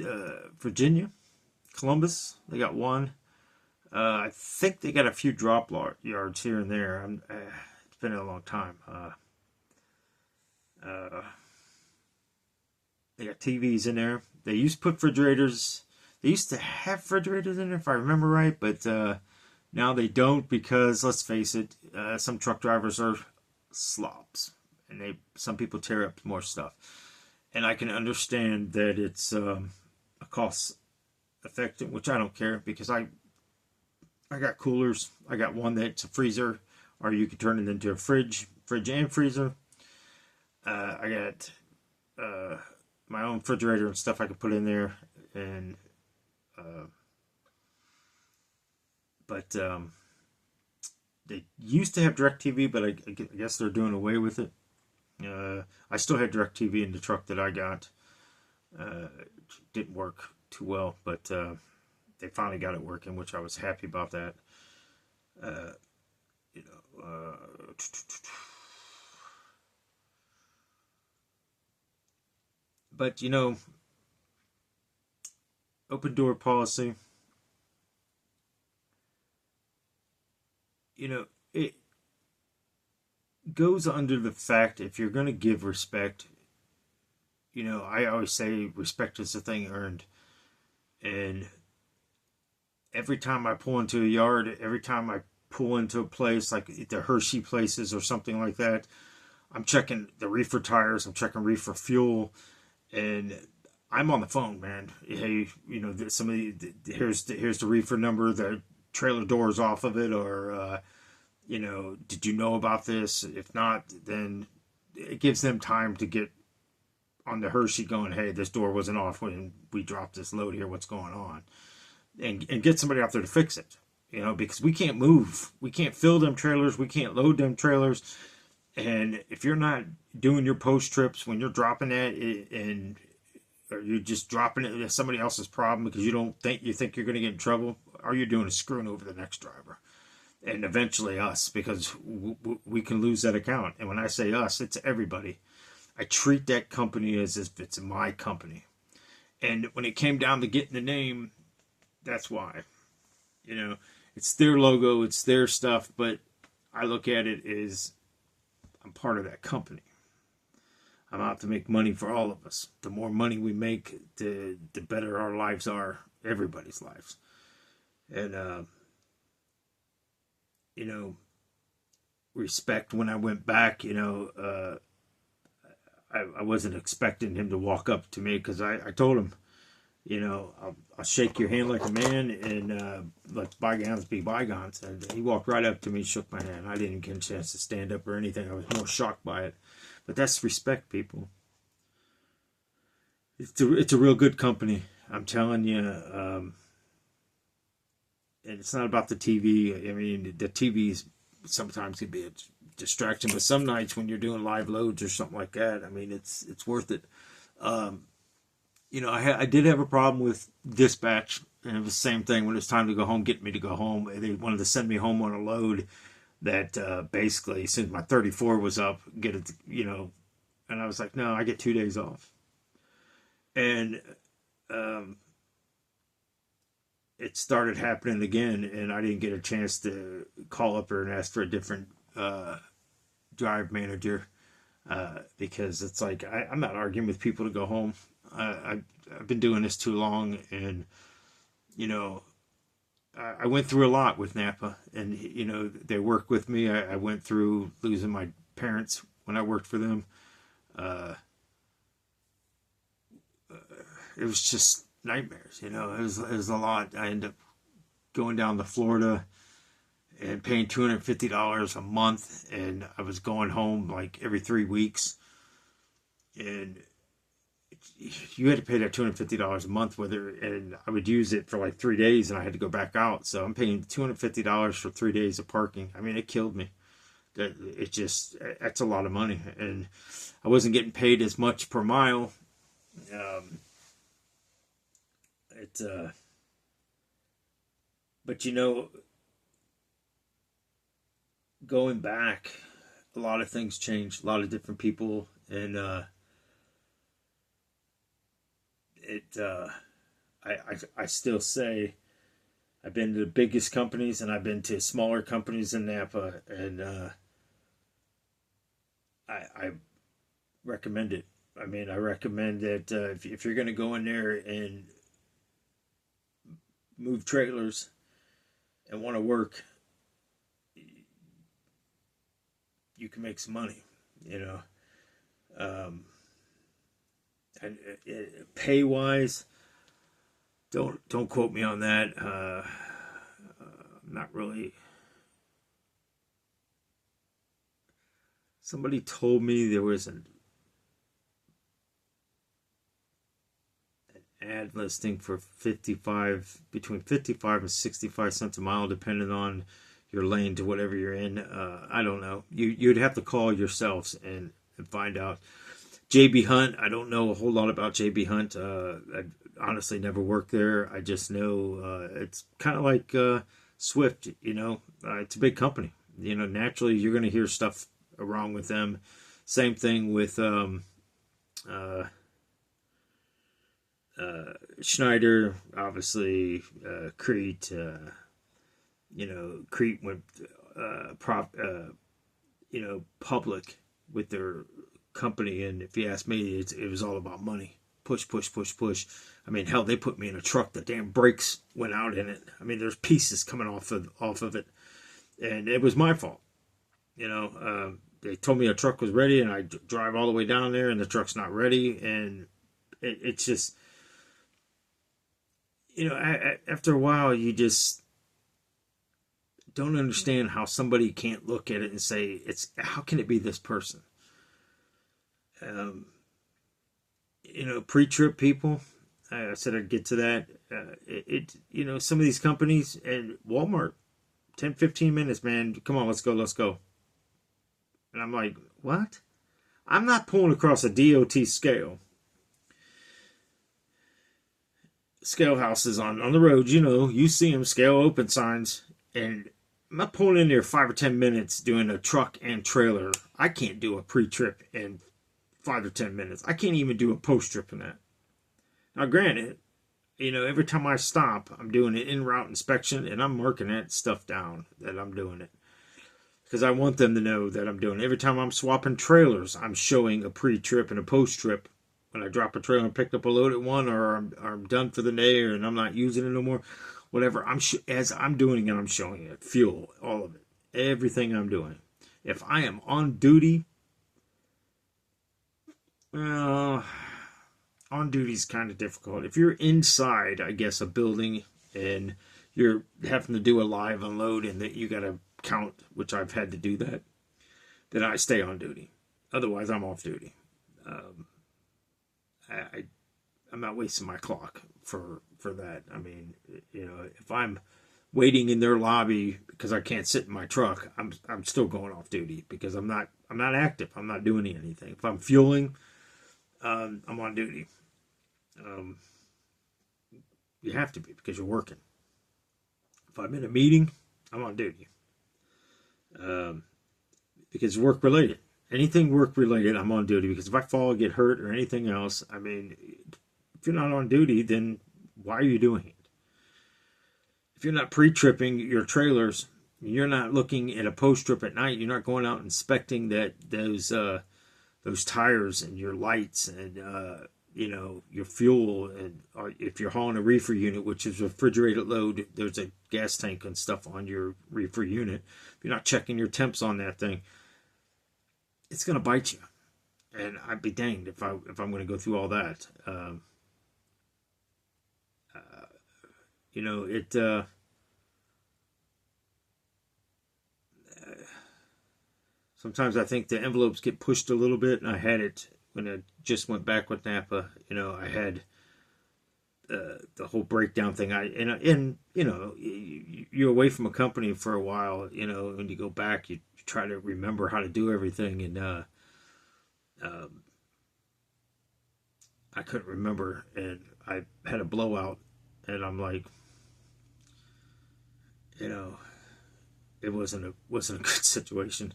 Virginia, Columbus. They got one. I think they got a few drop yards here and there. It's been a long time. They got TVs in there. They used to put refrigerators. They used to have refrigerators in there, if I remember right, but now they don't because, let's face it, some truck drivers are slobs, and some people tear up more stuff. And I can understand that it's a cost effective, which I don't care because I got coolers. I got one that's a freezer, or you can turn it into a fridge and freezer. I got my own refrigerator and stuff I could put in there, and but they used to have DirecTV, but I guess they're doing away with it. I still had DirecTV in the truck that I got. It didn't work too well, but they finally got it working, which I was happy about that. You know. But, you know, open door policy, you know, it goes under the fact if you're going to give respect, you know, I always say respect is a thing earned. And every time I pull into a yard, every time I pull into a place like the Hershey places or something like that, I'm checking the reefer tires, I'm checking reefer fuel. And I'm on the phone, man. Hey, you know, here's the reefer number. The trailer door's off of it, or you know, did you know about this? If not, then it gives them time to get on the Hershey, going, hey, this door wasn't off when we dropped this load here. What's going on? And get somebody out there to fix it. You know, because we can't move, we can't fill them trailers, we can't load them trailers. And if you're not doing your post trips when you're dropping that, or you're just dropping it as somebody else's problem because you think you're going to get in trouble, all you're doing is screwing over the next driver, and eventually us, because we can lose that account. And when I say us, it's everybody. I treat that company as if it's my company, And when it came down to getting the name, that's why. You know, it's their logo, it's their stuff, but I look at it as I'm part of that company. I'm out to make money for all of us. The more money we make, the better our lives are, everybody's lives. And, you know, respect when I went back, you know, I wasn't expecting him to walk up to me because I told him, you know, I'll shake your hand like a man and let bygones be bygones. And he walked right up to me, shook my hand. I didn't get a chance to stand up or anything. I was more shocked by it. But that's respect, people. It's a real good company. I'm telling you. And it's not about the TV. I mean, the TVs sometimes can be a distraction. But some nights when you're doing live loads or something like that, I mean, it's worth it. You know, I did have a problem with dispatch, and it was the same thing when it was time to go home, getting me to go home. They wanted to send me home on a load that basically, since my 34 was up, get it, you know, and I was like, no, I get 2 days off. And it started happening again, and I didn't get a chance to call up her and ask for a different drive manager because it's like, I'm not arguing with people to go home. I've been doing this too long, and you know, I went through a lot with Napa, and you know, they work with me. I went through losing my parents when I worked for them. It was just nightmares, you know. It was a lot. I ended up going down to Florida and paying $250 a month, and I was going home like every 3 weeks, and you had to pay that $250 a month, and I would use it for like 3 days, and I had to go back out. So I'm paying $250 for 3 days of parking. I mean, it killed me. That's a lot of money, and I wasn't getting paid as much per mile. But you know, going back, a lot of things changed. A lot of different people, and I still say I've been to the biggest companies and I've been to smaller companies in Napa, and I recommend it. I mean, I recommend that if you're going to go in there and move trailers and want to work, you can make some money, you know. And pay wise, don't quote me on that. Not really. Somebody told me there was an ad listing for between 55 and 65 cents a mile, depending on your lane to whatever you're in. I don't know. You'd have to call yourselves and find out. JB Hunt, I don't know a whole lot about JB Hunt. I honestly never worked there. I just know it's kind of like Swift, you know. It's a big company. You know, naturally you're going to hear stuff wrong with them. Same thing with Schneider, obviously, Crete. You know, Crete went public with their company, and if you ask me, it was all about money. Push, push, push, push. I mean, hell, they put me in a truck. The damn brakes went out in it. I mean, there's pieces coming off of it, and it was my fault. You know, they told me a truck was ready, and I drive all the way down there, and the truck's not ready, and it's just, you know, after a while, you just don't understand how somebody can't look at it and say, how can it be this person? You know, pre-trip people, I said I'd get to that. You know, some of these companies and Walmart, 10, 15 minutes, man, come on, let's go. And I'm like, what? I'm not pulling across a DOT scale. Scale houses on the road, you know, you see them, scale open signs, and I'm not pulling in there 5 or 10 minutes doing a truck and trailer. I can't do a pre-trip in 5 or 10 minutes. I can't even do a post-trip in that. Now, granted, every time I stop, I'm doing an in-route inspection, and I'm marking that stuff down that I'm doing it. Because I want them to know that I'm doing it. Every time I'm swapping trailers, I'm showing a pre-trip and a post-trip. When I drop a trailer and picked up a loaded one, or I'm done for the day, and I'm not using it no more, whatever. As I'm doing it, I'm showing it. Fuel, all of it. Everything I'm doing. If I am on duty, well, on duty is kind of difficult. If you're inside, I guess, a building and you're having to do a live unload and that you got to count, which I've had to do that, then I stay on duty. Otherwise, I'm off duty. I'm not wasting my clock for that. I mean, if I'm waiting in their lobby because I can't sit in my truck, I'm still going off duty because I'm not active. I'm not doing anything. If I'm fueling, I'm on duty. You have to be because you're working. If I'm in a meeting, I'm on duty. Because work related. Anything work related, I'm on duty. Because if I fall, get hurt, or anything else, I mean, if you're not on duty, then why are you doing it? If you're not pre-tripping your trailers, you're not looking at a post-trip at night, you're not going out inspecting those tires and your lights and your fuel, and if you're hauling a reefer unit, which is a refrigerated load, there's a gas tank and stuff on your reefer unit. If you're not checking your temps on that thing, it's going to bite you. And I'd be danged if I'm going to go through all that. Sometimes I think the envelopes get pushed a little bit, and I had it when I just went back with Napa. I had the whole breakdown thing. You're away from a company for a while. When you go back, you try to remember how to do everything, and I couldn't remember, and I had a blowout, and I'm like, it wasn't a good situation.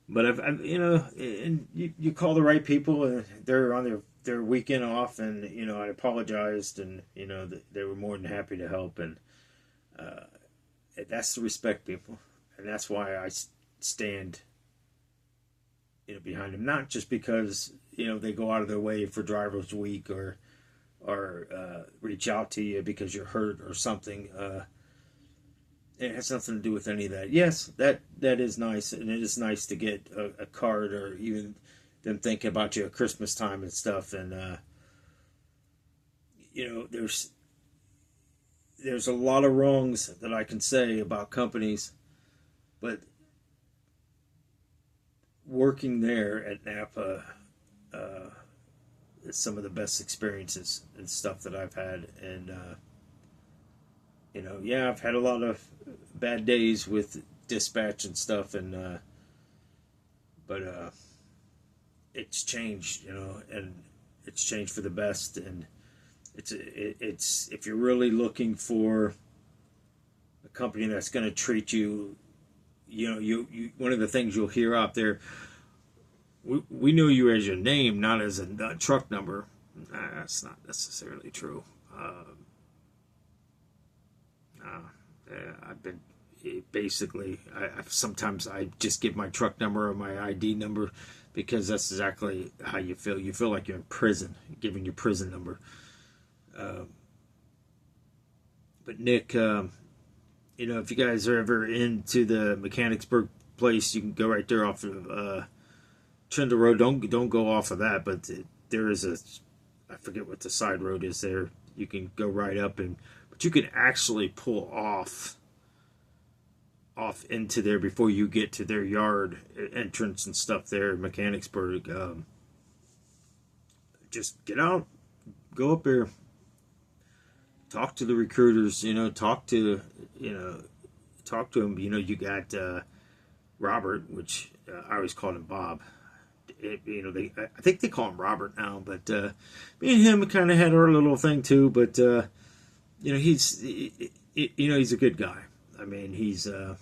But and you call the right people, and they're on their weekend off, and I apologized, and they were more than happy to help, and that's to respect people, and that's why I stand behind them. Not just because they go out of their way for Drivers Week or reach out to you because you're hurt or something. It has nothing to do with any of that. Yes, that is nice, and it is nice to get a card, or even them thinking about you at Christmas time and stuff. And there's a lot of wrongs that I can say about companies, but working there at Napa is some of the best experiences and stuff that I've had. And I've had a lot of bad days with dispatch and stuff, and but it's changed, and it's changed for the best. And it's if you're really looking for a company that's going to treat you, you one of the things you'll hear out there, we know you as your name, not as a truck number. That's not necessarily true. I've been basically, sometimes I just give my truck number or my ID number because that's exactly how you feel. You feel like you're in prison, giving your prison number. But Nick, if you guys are ever into the Mechanicsburg place, you can go right there off of Trindle Road. Don't go off of that, but there is I forget what the side road is there. You can go right up, but you can actually pull off into there before you get to their yard entrance and stuff there in Mechanicsburg. Just get out, go up there, talk to the recruiters, talk to them. You got Robert, which I always called him Bob. I think they call him Robert now, but me and him kind of had our little thing too. But he's a good guy. I mean, he's a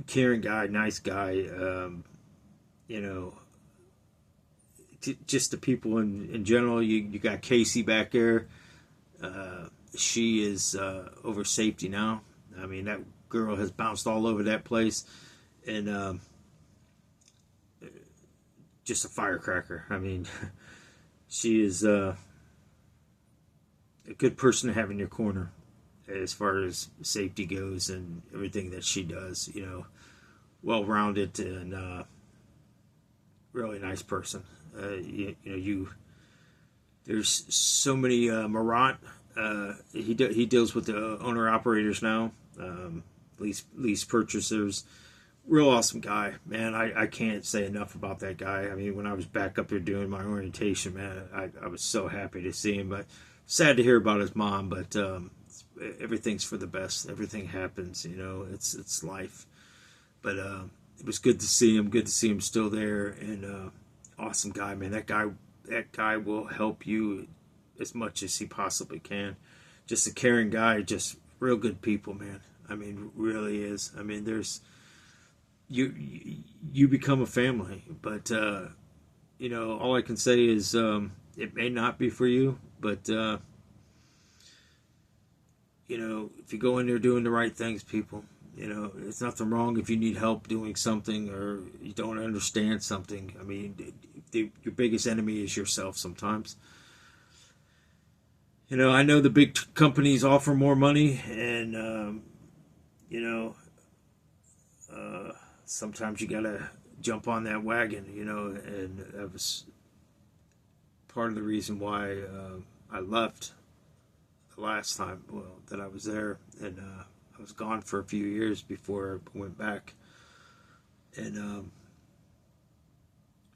caring guy, nice guy. just the people in general. You got Casey back there. She is over safety now. I mean, that girl has bounced all over that place, and just a firecracker. I mean, she is a good person to have in your corner as far as safety goes and everything that she does. You know, well-rounded and really nice person. There's so many Marat. He deals with the owner operators now, lease purchasers. Real awesome guy, man. I can't say enough about that guy. I mean, when I was back up there doing my orientation, man, I was so happy to see him. But sad to hear about his mom. But everything's for the best. Everything happens, you know. It's life. But it was good to see him. Good to see him still there. And awesome guy, man. That guy will help you as much as he possibly can. Just a caring guy. Just real good people, man. I mean, really is. I mean, there's you become a family, but you know, all I can say is it may not be for you, but you know, if you go in there doing the right things, people, you know, it's nothing wrong if you need help doing something or you don't understand something. I mean, your biggest enemy is yourself sometimes. You know, I know the big companies offer more money, and you know, sometimes you gotta jump on that wagon, you know, and that was part of the reason why I left the last time, well, that I was there, and I was gone for a few years before I went back, and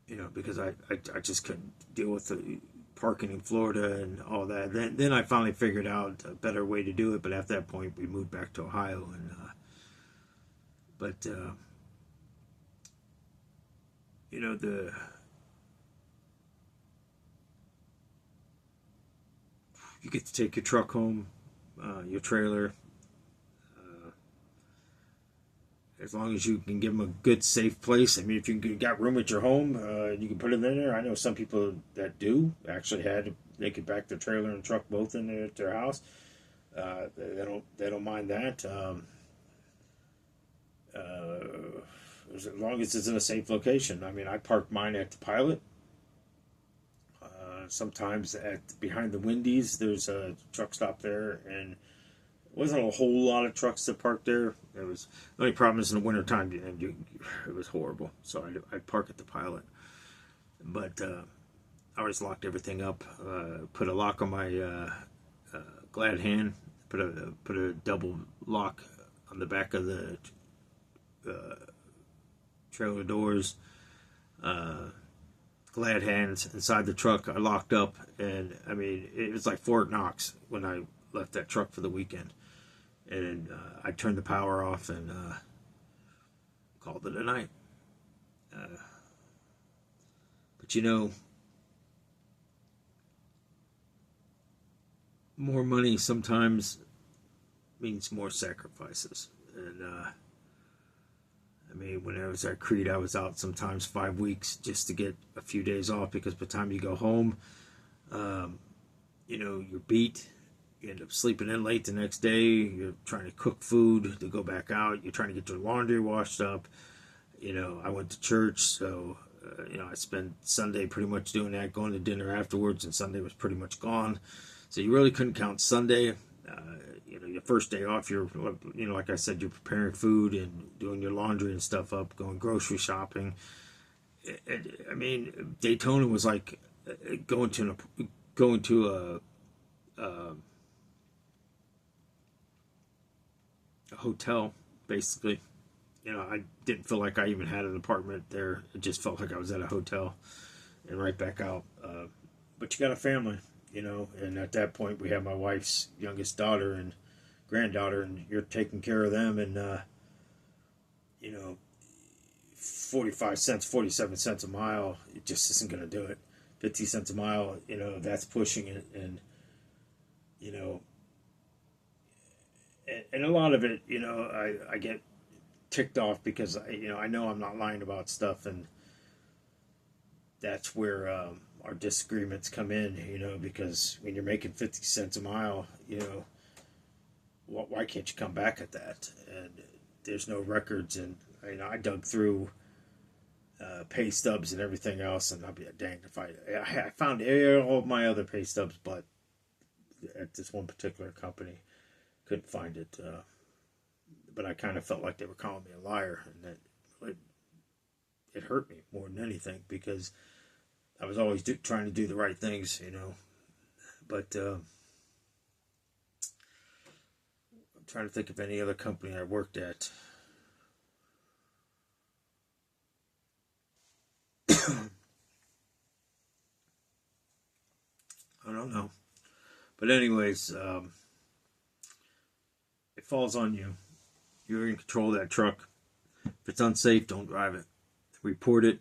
you know, because I just couldn't deal with the parking in Florida and all that. Then I finally figured out a better way to do it, but at that point we moved back to Ohio, and you know, you get to take your truck home, your trailer, as long as you can give them a good, safe place. I mean, if you got room at your home, you can put it in there. I know some people that do actually they could back their trailer and truck both in their house. They don't mind that. As long as it's in a safe location. I mean, I parked mine at the Pilot. Sometimes behind the Wendy's, there's a truck stop there, and wasn't a whole lot of trucks that parked there. The only problem is in the wintertime, it was horrible. So I'd park at the Pilot. But I always locked everything up. Put a lock on my Glad hand. Put a double lock on the back of the trailer doors. Glad hands inside the truck. I locked up, and I mean, it was like Fort Knox when I left that truck for the weekend. And I turned the power off and called it a night. But you know, more money sometimes means more sacrifices. And I mean, when I was at Creed, I was out sometimes 5 weeks just to get a few days off, because by the time you go home, you know, you're beat. You end up sleeping in late the next day. You're trying to cook food to go back out. You're trying to get your laundry washed up. You know, I went to church, so you know, I spent Sunday pretty much doing that, going to dinner afterwards, and Sunday was pretty much gone. So you really couldn't count Sunday. You know, your first day off, you know, like I said, you're preparing food and doing your laundry and stuff up, going grocery shopping. I mean, Daytona was like going to a hotel, basically. You know, I didn't feel like I even had an apartment there. It just felt like I was at a hotel and right back out. But you got a family, you know, and at that point we have my wife's youngest daughter and granddaughter, and you're taking care of them, and you know, 45 cents, 47 cents a mile, it just isn't going to do it. 50 cents a mile, you know, that's pushing it. And you know, and a lot of it, you know, I get ticked off because you know, I know I'm not lying about stuff, and that's where our disagreements come in, because when you're making 50 cents a mile, why can't you come back at that? And there's no records, and I dug through pay stubs and everything else, and I'll be danged if I found all of my other pay stubs, but at this one particular company, couldn't find it. But I kind of felt like they were calling me a liar, and that it hurt me more than anything, because I was always trying to do the right things, But I'm trying to think of any other company I worked at. I don't know. But anyways, it falls on you. You're in control of that truck. If it's unsafe, don't drive it. Report it.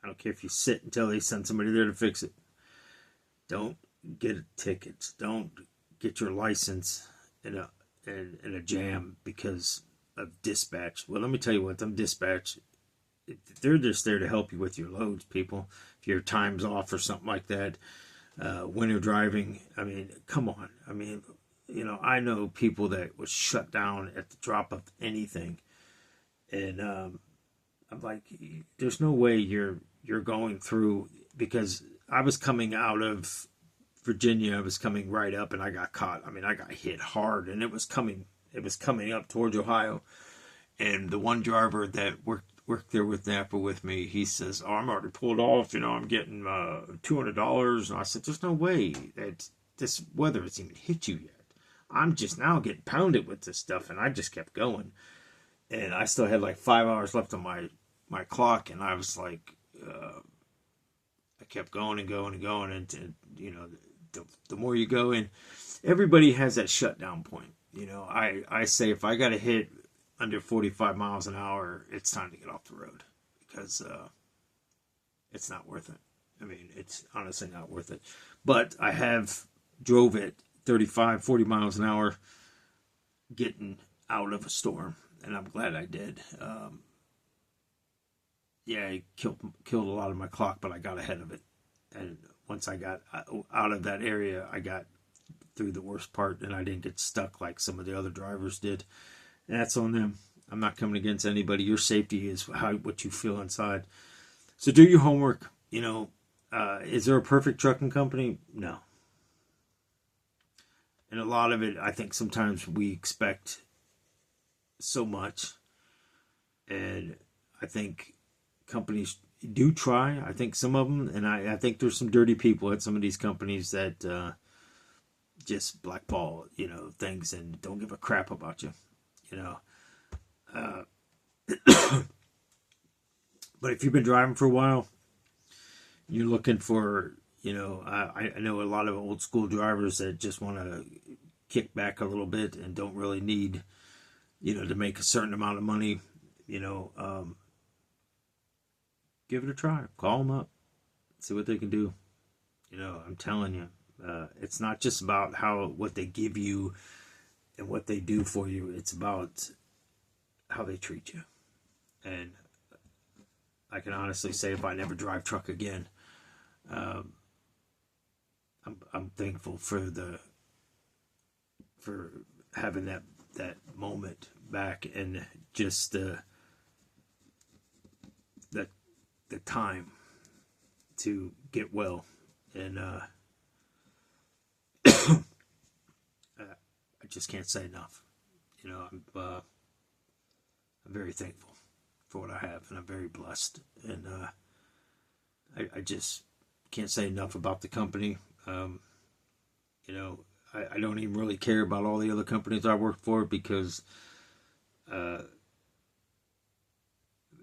I don't care if you sit until they send somebody there to fix it. Don't get tickets. Don't get your license in a jam because of dispatch. Well, let me tell you what, them dispatch, they're just there to help you with your loads, people. If your time's off or something like that, winter driving, come on. I know people that was shut down at the drop of anything. And I'm like, there's no way you're going through, because I was coming out of Virginia, I was coming right up, and I got caught. I got hit hard, and it was coming up towards Ohio. And the one driver that worked there with Napa with me, he says, "Oh, I'm already pulled off. I'm getting $200." And I said, "There's no way that this weather has even hit you yet. I'm just now getting pounded with this stuff." And I just kept going, and I still had like 5 hours left on my clock, and I was like, I kept going and going and going, and the more you go in, everybody has that shutdown point. I say if I got to hit under 45 miles an hour, it's time to get off the road, because it's not worth it. It's honestly not worth it. But I have drove at 35, 40 miles an hour getting out of a storm, and I'm glad I did. Yeah, it killed a lot of my clock, but I got ahead of it. And once I got out of that area, I got through the worst part, and I didn't get stuck like some of the other drivers did. And that's on them. I'm not coming against anybody. Your safety is what you feel inside. So do your homework. Is there a perfect trucking company? No. And a lot of it, I think sometimes we expect so much. And I think companies do try. I think some of them, and I think there's some dirty people at some of these companies that just blackball, things, and don't give a crap about you, But if you've been driving for a while, you're looking for, I know a lot of old school drivers that just want to kick back a little bit and don't really need, to make a certain amount of money, give it a try. Call them up, see what they can do. I'm telling you, it's not just about what they give you and what they do for you. It's about how they treat you. And I can honestly say, if I never drive truck again, I'm thankful for having that moment back, and just the time to get well. And I just can't say enough. I'm very thankful for what I have, and I'm very blessed. And I just can't say enough about the company. I don't even really care about all the other companies I work for, because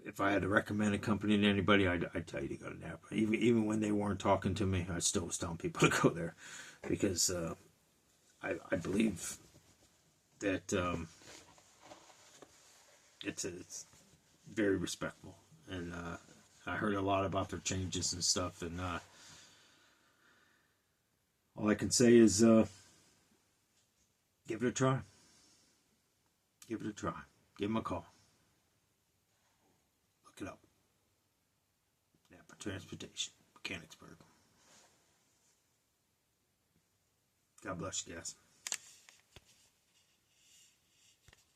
if I had to recommend a company to anybody, I'd tell you to go to Napa. Even when they weren't talking to me, I still was telling people to go there, because I believe that it's very respectful, and I heard a lot about their changes and stuff, and all I can say is give it a try. Give it a try. Give them a call. Look it up. Rapid Transportation, Mechanicsburg. God bless you guys.